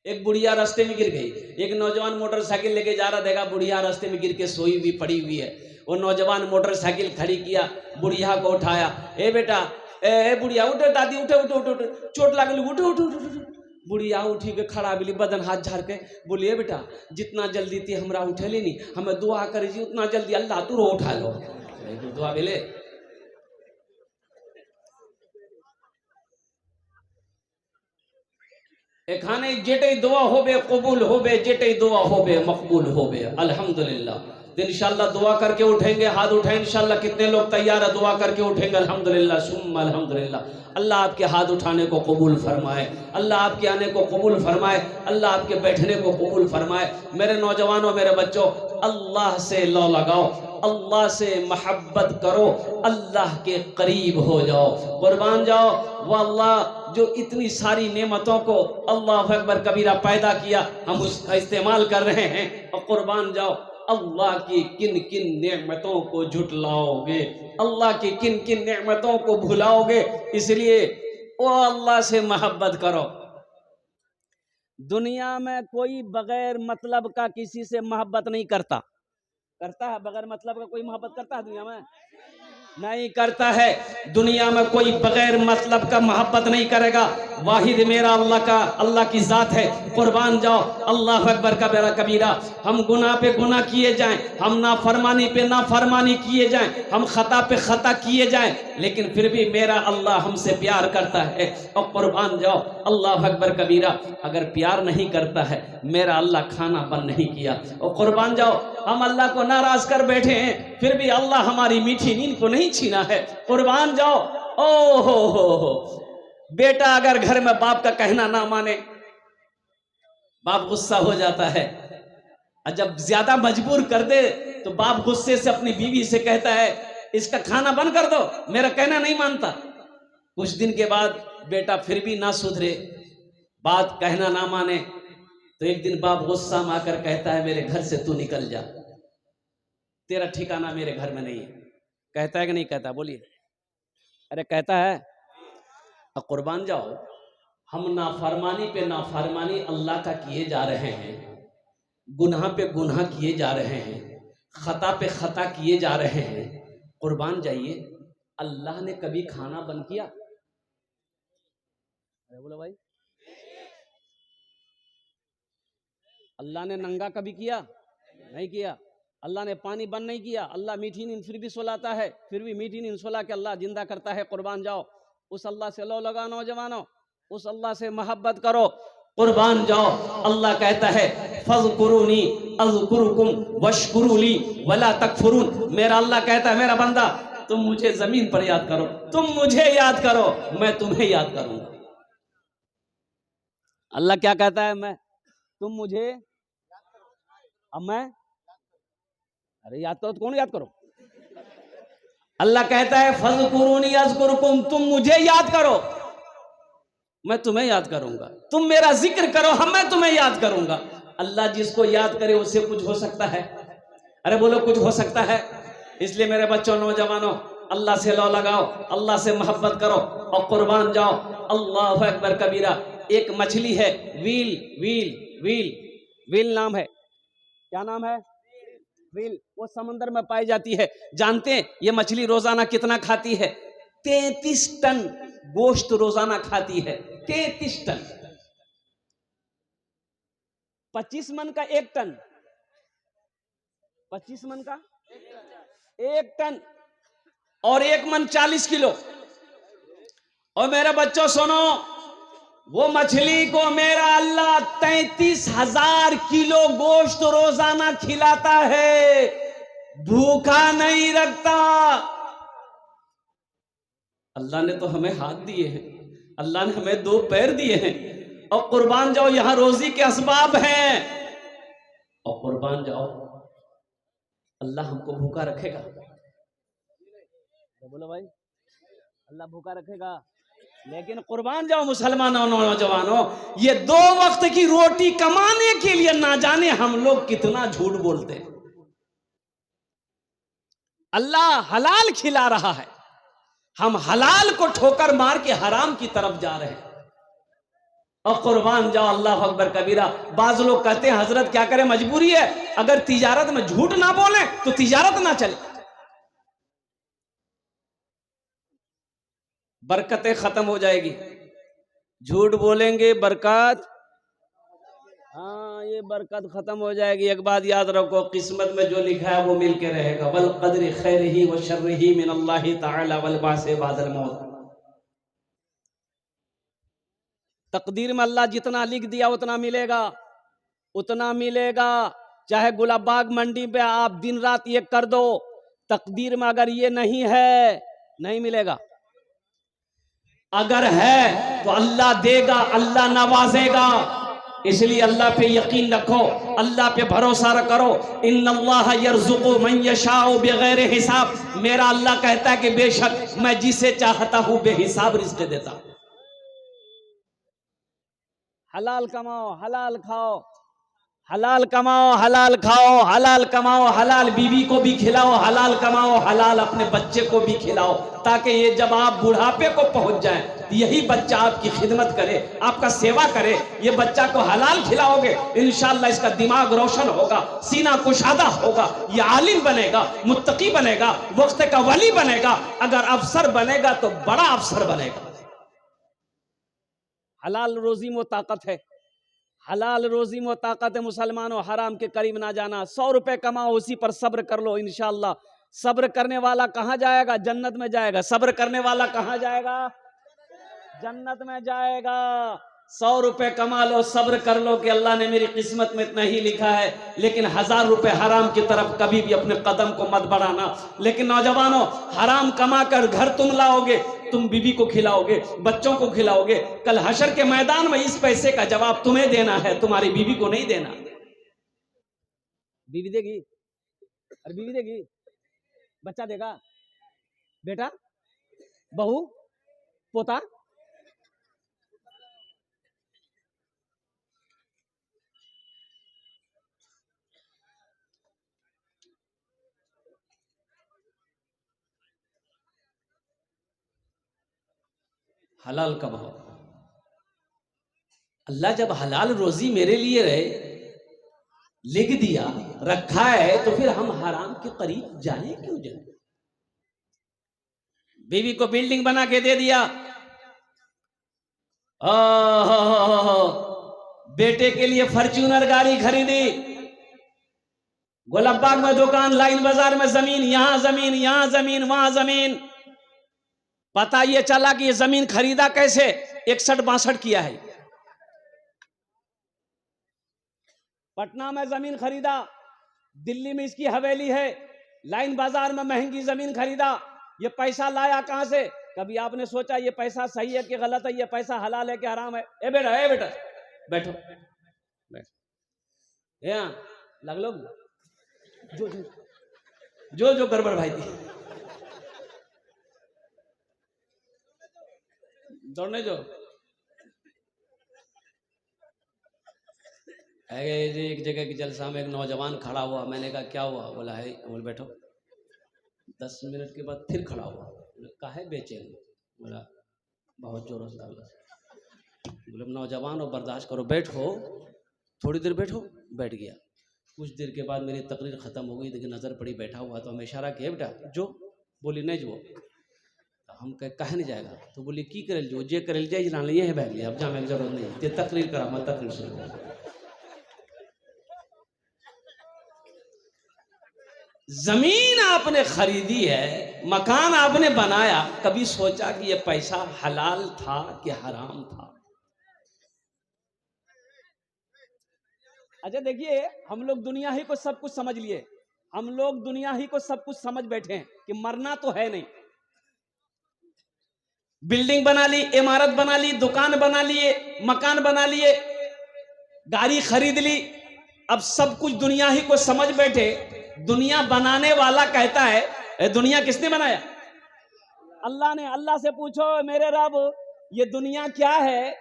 एक बुढ़िया रास्ते में गिर गई, एक नौजवान मोटरसाइकिल लेके जा रहा, देखा बुढ़िया रास्ते में गिर के सोई हुई पड़ी हुई है। वो नौजवान मोटरसाइकिल खड़ी किया, बुढ़िया को उठाया, ए बेटा, ए बुढ़िया उठो, दादी उठो उठो उठो, चोट लागल, उठो उठो उठो। बुढ़िया उठी के खड़ा बिली, बदन हाथ झाड़ के बोलिए बेटा जितना जल्दी थी हमरा उठे लेनी, हमें दुआ करे जी उतना जल्दी अल्लाह तू रो उठा लो। दुआ मिले। एखाने जेटे दुआ होबे कबूल होबे, जेटे दुआ होबे मकबूल होबे। अल्हम्दुलिल्लाह। तो इंशाल्लाह दुआ करके उठेंगे, हाथ उठाएं इंशाल्लाह। कितने लोग तैयार है? दुआ करके उठेंगे। अल्हम्दुलिल्लाह सुम्मा अल्हम्दुलिल्लाह। अल्लाह आपके हाथ उठाने को कबूल फरमाए, अल्लाह आपके आने को कबूल फरमाए, अल्लाह आपके बैठने को कबूल फरमाए। मेरे नौजवानों, मेरे बच्चों, अल्लाह से लौ लगाओ, अल्लाह से मोहब्बत करो, अल्लाह के करीब हो जाओ, कुर्बान जाओ। वो अल्लाह जो इतनी सारी नेमतों को अल्लाह अकबर कबीरा पैदा किया, हम उसका इस्तेमाल कर रहे हैं, और कुर्बान जाओ अल्लाह की किन किन नेमतों को झुटलाओगे, अल्लाह की किन किन नेमतों को भुलाओगे। इसलिए वो अल्लाह से मोहब्बत करो। दुनिया में कोई बगैर मतलब का किसी से मोहब्बत नहीं करता। करता है? बगैर मतलब का कोई मोहब्बत करता है दुनिया में? नहीं करता है। दुनिया में कोई बगैर मतलब का मोहब्बत नहीं करेगा। वाहिद मेरा अल्लाह का, अल्लाह की जात है। कुर्बान जाओ अल्लाह अकबर का मेरा कबीरा। हम गुनाह पे गुनाह किए जाएं, हम नाफरमानी पे नाफरमानी किए जाएं, हम खता पे खता किए जाएं, लेकिन फिर भी मेरा अल्लाह हमसे प्यार करता है। और कुर्बान जाओ अल्लाह अकबर कबीरा। अगर प्यार नहीं करता है, मेरा अल्लाह खाना बंद नहीं किया। और कुर्बान जाओ हम अल्लाह को नाराज कर बैठे हैं, फिर भी अल्लाह हमारी मीठी नींद को नहीं छीना है। कुर्बान जाओ। ओ हो। बेटा अगर घर में बाप का कहना ना माने, बाप गुस्सा हो जाता है, और जब ज्यादा मजबूर कर दे तो बाप गुस्से से अपनी बीवी से कहता है इसका खाना बंद कर दो, मेरा कहना नहीं मानता। कुछ दिन के बाद बेटा फिर भी ना सुधरे, बात कहना ना माने, तो एक दिन बाप गुस्सा में आकर कहता है मेरे घर से तू निकल जा, तेरा ठिकाना मेरे घर में नहीं है। कहता है कि नहीं कहता? बोलिए। अरे कहता है। और कुर्बान जाओ हम नाफरमानी पे नाफरमानी अल्लाह का किए जा रहे हैं, गुनाह पे गुनाह किए जा रहे हैं, खता पे खता किए जा रहे हैं। कुर्बान जाइए, अल्लाह ने कभी खाना बंद किया? अरे बोलो भाई, अल्लाह ने नंगा कभी किया? नहीं किया। अल्लाह ने पानी बंद नहीं किया। अल्लाह मीठी नींद फिर भी सुलाता है, फिर भी मीठी नींद सुला के अल्लाह जिंदा करता है। कुर्बान जाओ उस अल्लाह से लो लगा नौजवानों, उस अल्लाह से मोहब्बत करो। कुर्बान जाओ। अल्लाह कहता है फज़कुरूनी अज़कुरुकुम वशकुरूली वला तकफुरून। मेरा अल्लाह कहता है मेरा बंदा तुम मुझे जमीन पर याद करो, तुम मुझे याद करो, मैं तुम्हें याद करूंगा। अल्लाह क्या कहता है? मैं तुम मुझे, अब मैं, अरे याद करो तो कौन याद करो? अल्लाह कहता है फज़कुरूनी अज़कुरुकुम, तुम मुझे याद करो, मैं तुम्हें याद करूंगा। तुम मेरा जिक्र करो, हम मैं तुम्हें याद करूंगा। अल्लाह जिसको याद करे उससे कुछ हो सकता है? अरे बोलो कुछ हो सकता है? इसलिए मेरे बच्चों, नौजवानों, अल्लाह से लो लगाओ, अल्लाह से मोहब्बत करो और कुर्बान जाओ। अल्लाह अकबर कबीरा। एक मछली है व्हील, व्हील व्हील व्हील नाम है। क्या नाम है? व्हील। वो समंदर में पाई जाती है। जानते हैं ये मछली रोजाना कितना खाती है? 33 टन गोश्त रोजाना खाती है। 33 टन। 25 मन का 1 टन, 25 मन का 1 टन, और 1 मन 40 किलो। और मेरे बच्चों सुनो, वो मछली को मेरा अल्लाह 33,000 किलो गोश्त रोजाना खिलाता है, भूखा नहीं रखता। अल्लाह ने तो हमें हाथ दिए हैं, अल्लाह ने हमें 2 पैर दिए हैं, और कुर्बान जाओ यहां रोजी के असबाब हैं। और कुर्बान जाओ अल्लाह हमको भूखा रखेगा? बोलो भाई, अल्लाह भूखा रखेगा? लेकिन कुर्बान जाओ मुसलमानों, नौजवानों, ये 2 वक्त की रोटी कमाने के लिए ना जाने हम लोग कितना झूठ बोलते हैं। अल्लाह हलाल खिला रहा है, हम हलाल को ठोकर मार के हराम की तरफ जा रहे हैं। और कुर्बान जाओ, अल्लाह अकबर कबीरा। बाज लोग कहते हैं हजरत क्या करें, मजबूरी है, अगर तिजारत में झूठ ना बोले तो तिजारत ना चले, बरकतें खत्म हो जाएगी। झूठ बोलेंगे बरकत, हाँ ये बरकत खत्म हो जाएगी। एक बात याद रखो, किस्मत में जो लिखा है वो मिल के रहेगा। वल क़द्रि खैरिही व शर्रिही मिन अल्लाह तआला वल बासे बादल मौत। तकदीर में अल्लाह जितना लिख दिया उतना मिलेगा, उतना मिलेगा। चाहे गुलाबबाग मंडी पे आप दिन रात ये कर दो, तकदीर में अगर ये नहीं है नहीं मिलेगा। अगर है तो अल्लाह देगा, अल्लाह नवाजेगा। इसलिए अल्लाह पे यकीन रखो, अल्लाह पे भरोसा करो। इन्नल्लाह यर्ज़ुक़ु मन यशाउ बिगैर हिसाब। मेरा अल्लाह कहता है कि बेशक मैं जिसे चाहता हूं बेहिसाब रिज़्क़ देता हूं। हलाल कमाओ, हलाल खाओ, हलाल कमाओ, हलाल खाओ, हलाल कमाओ, हलाल बीवी को भी खिलाओ, हलाल कमाओ, हलाल अपने बच्चे को भी खिलाओ, ताकि ये जब आप बुढ़ापे को पहुंच जाएं तो यही बच्चा आपकी खिदमत करे, आपका सेवा करे। ये बच्चा को हलाल खिलाओगे, इंशाअल्लाह इसका दिमाग रोशन होगा, सीना कुशादा होगा, ये आलिम बनेगा, मुत्तकी बनेगा, वक्त का वली बनेगा। अगर अफसर बनेगा तो बड़ा अफसर बनेगा। हलाल रोजी में ताकत है, हलाल रोजी में ताकत है। मुसलमानों, हराम के करीब ना जाना। 100 रुपए कमाओ, उसी पर सब्र कर लो, इंशाअल्लाह सब्र करने वाला कहां जाएगा? जन्नत में जाएगा। सब्र करने वाला कहां जाएगा? जन्नत में जाएगा। 100 रुपए कमा लो, सब्र कर लो कि अल्लाह ने मेरी किस्मत में इतना ही लिखा है, लेकिन 1000 रुपए हराम की तरफ कभी भी अपने कदम को मत बढ़ाना। लेकिन नौजवानों, हराम कमा कर घर तुम लाओगे, तुम बीवी को खिलाओगे, बच्चों को खिलाओगे, कल हशर के मैदान में इस पैसे का जवाब तुम्हें देना है, तुम्हारी बीवी को नहीं देना। बीवी देगी? अरे बीवी देगी, बच्चा देगा, बेटा, बहू, पोता। हलाल कमाओ। अल्लाह जब हलाल रोजी मेरे लिए रहे लिख दिया, रखा है, तो फिर हम हराम के करीब जाए क्यों जाए? बीवी को बिल्डिंग बना के दे दिया, बेटे के लिए फॉर्च्यूनर गाड़ी खरीदी, गुलाबबाग में दुकान, लाइन बाजार में जमीन, यहां जमीन, यहां जमीन, वहां जमीन। पता ये चला कि ये जमीन खरीदा कैसे? 61-62 किया है। पटना में जमीन खरीदा, दिल्ली में इसकी हवेली है, लाइन बाजार में महंगी जमीन खरीदा। ये पैसा लाया कहां से? कभी आपने सोचा ये पैसा सही है कि गलत है, ये पैसा हलाल है कि हराम है? ए बेटा, ए बेटा, बैठो, बैठो, यहाँ लग लो, जो जो जो जो गड़बड़ भाई थी, दौड़ने जो। एक जगह की जलसा में एक नौजवान खड़ा हुआ, मैंने कहा क्या हुआ? बोला है, बोल बैठो। 10 मिनट के बाद फिर खड़ा हुआ, कहा है बेचैन? बोला बहुत जोरों से डाला। बोले नौजवान हो, बर्दाश्त करो, बैठो, थोड़ी देर बैठो। बैठ गया। कुछ देर के बाद मेरी तकरीर ख़त्म हो गई, लेकिन नज़र पड़ी, बैठा हुआ तो हमें इशारा किया, बेटा जो। बोली नहीं जो। हम कहे नहीं जाएगा, तो बोली की करे जो जे करे जाए जना लिए है बैग लिया, अब जाने की जरूरत नहीं, ते तकरीर करा, मैं तकरीर सुन। जमीन आपने खरीदी है, मकान आपने बनाया, कभी सोचा कि ये पैसा हलाल था कि हराम था? अच्छा देखिए, हम लोग दुनिया ही को सब कुछ समझ लिए, हम लोग दुनिया ही को सब कुछ समझ बैठे हैं कि मरना तो है नहीं। बिल्डिंग बना ली, इमारत बना ली, दुकान बना लिए, मकान बना लिए, गाड़ी खरीद ली, अब सब कुछ दुनिया ही को समझ बैठे। दुनिया बनाने वाला कहता है दुनिया किसने बनाया? अल्लाह ने। अल्लाह से पूछो मेरे रब ये दुनिया क्या है,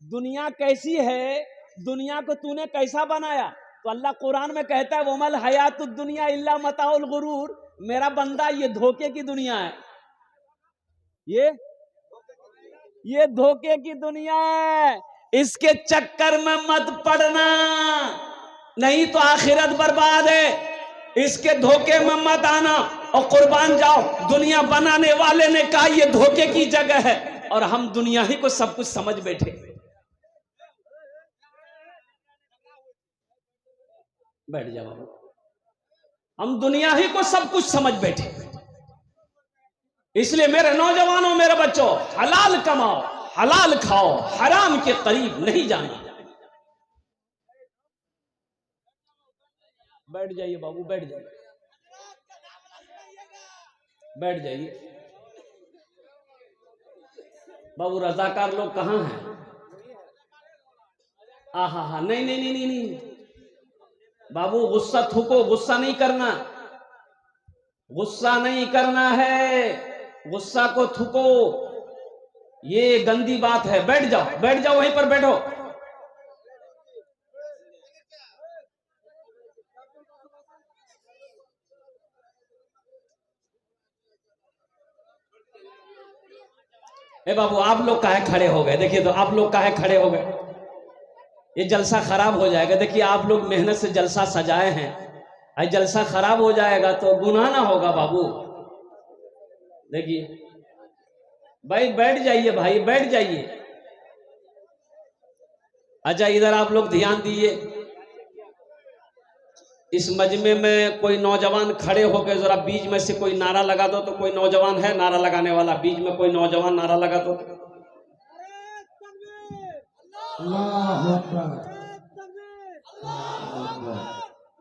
दुनिया कैसी है, दुनिया को तूने कैसा बनाया? तो अल्लाह कुरान में कहता है वमल हयातुद दुनिया इल्ला मताउल गुरूर। मेरा बंदा ये धोखे की दुनिया है, ये धोखे की दुनिया है। इसके चक्कर में मत पड़ना, नहीं तो आखिरत बर्बाद है। इसके धोखे में मत आना और कुर्बान जाओ। दुनिया बनाने वाले ने कहा ये धोखे की जगह है और हम दुनिया ही को सब कुछ समझ बैठे। बैठ जाओ, हम दुनिया ही को सब कुछ समझ बैठे। इसलिए मेरे नौजवानों, मेरे बच्चों, हलाल कमाओ, हलाल खाओ, हराम के करीब नहीं जाना। बैठ जाइए बाबू, बैठ जाइए, बैठ जाइए। बाबू रजाकार लोग कहां हैं? आहा, नहीं नहीं नहीं नहीं नहीं बाबू, गुस्सा थूको, गुस्सा नहीं करना, गुस्सा नहीं करना है, गुस्सा को थूको, ये गंदी बात है। बैठ जाओ, बैठ जाओ, वहीं पर बैठो। ए बाबू, आप लोग काहे खड़े हो गए? देखिए तो आप लोग काहे खड़े हो गए? ये जलसा खराब हो जाएगा। देखिए आप लोग मेहनत से जलसा सजाए हैं, आज जलसा खराब हो जाएगा तो गुनाह ना होगा बाबू। देखिए भाई, बैठ जाइए भाई, बैठ जाइए। अच्छा इधर आप लोग ध्यान दीजिए, इस मजमे में कोई नौजवान खड़े होकर जरा बीच में से कोई नारा लगा दो। तो कोई नौजवान है नारा लगाने वाला? बीच में कोई नौजवान नारा लगा दो।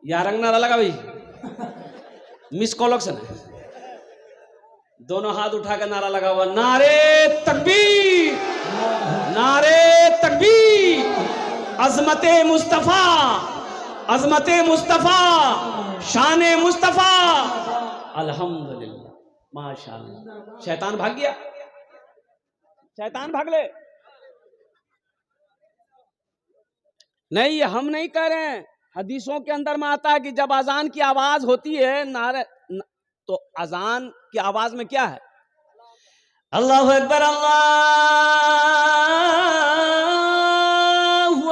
यारंग नारा लगा भाई, मिस कॉलक्शन है। दोनों हाथ उठा कर नारा लगा हुआ, नारे तकबीर, नारे तकबीर, अजमते मुस्तफा, अजमते मुस्तफा, शाने मुस्तफा, अल्हम्दुलिल्लाह, माशाअल्लाह। शैतान भाग गया, शैतान भाग ले। नहीं, हम नहीं कह रहे हैं, हदीसों के अंदर में आता है कि जब अजान की आवाज होती है, नारे, तो अजान की आवाज में क्या है? अल्लाहु अकबर, अल्लाहु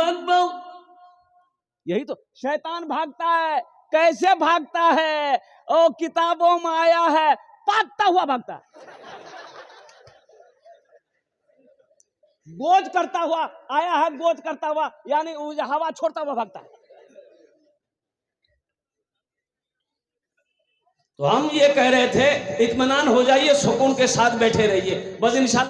अकबर। यही तो शैतान भागता है। कैसे भागता है? ओ किताबों में आया है, भागता हुआ भागता है, गोज करता हुआ आया है, गोज करता हुआ, यानी हवा छोड़ता हुआ भागता है। तो हम ये कह रहे थे, इत्मीनान हो जाइए, सुकून के साथ बैठे रहिए, बस इंशाअल्लाह।